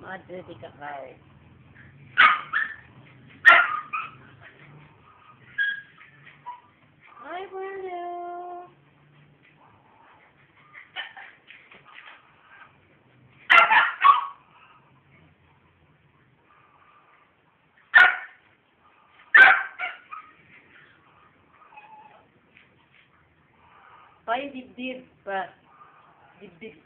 Madre di kakao. Hi, Bruno. Payo dibdib pa. Dibdib.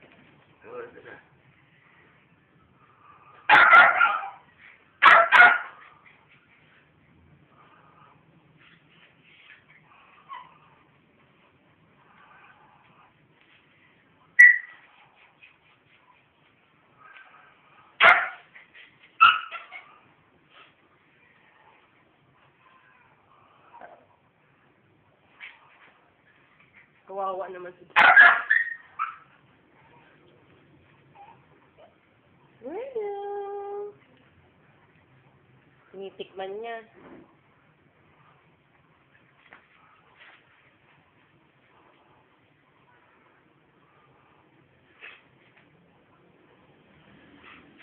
Kawawa naman si Bruno. Tinitikman niya.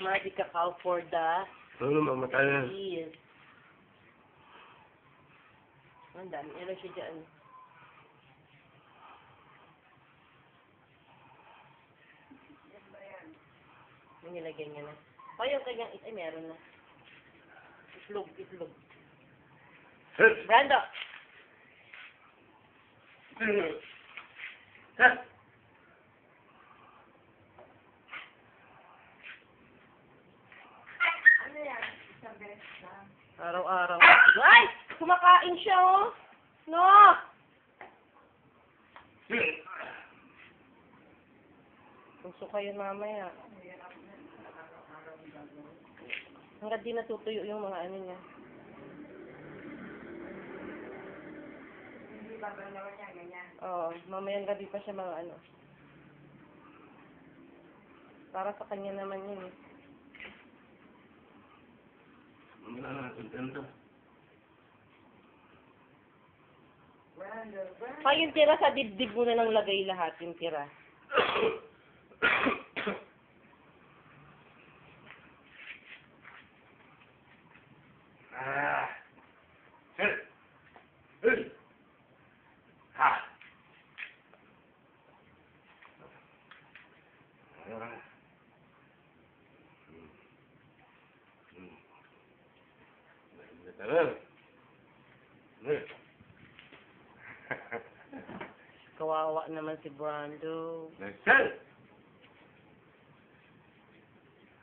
Madi kakao for the Mamatay na. cheese. Ang dami. Ano siya dyan? May nilagyan niya na. O yung kanyang ay meron na. Itlog. Brando! Ano yan? Isang beses lang. Araw-araw. Ay! Kumakain siya, oh! No! Puso kayo mamaya. Hanggang di natutuyo yung mga ano niya. Hindi babalawan niya, ganyan. Oo, mamayang gabi pa siya mga ano. Para sa kanya naman yun eh. Wala na, kontento. Brando. Pa yung tira sa dibdib mo na nang lagay lahat, yung tira. Kawawa naman si Brando.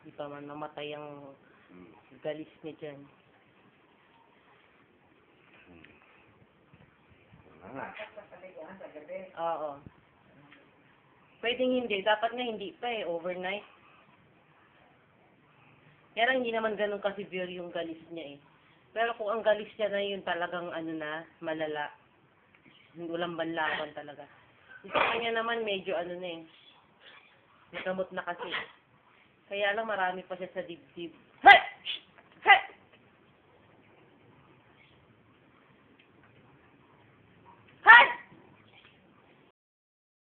Di pa man namatay ang galis niya dyan. Sa gabi. Oo. Pwedeng hindi. Dapat nga hindi pa eh. Overnight. Kaya lang hindi naman ganun ka-severe yung galis niya eh. Pero kung ang galis niya na yun talagang ano na, malala. Walang banlaban talaga. Sa kanya naman medyo ano na eh. Nagamot na kasi. Kaya lang marami pa siya sa dibdib. Hey! Hey!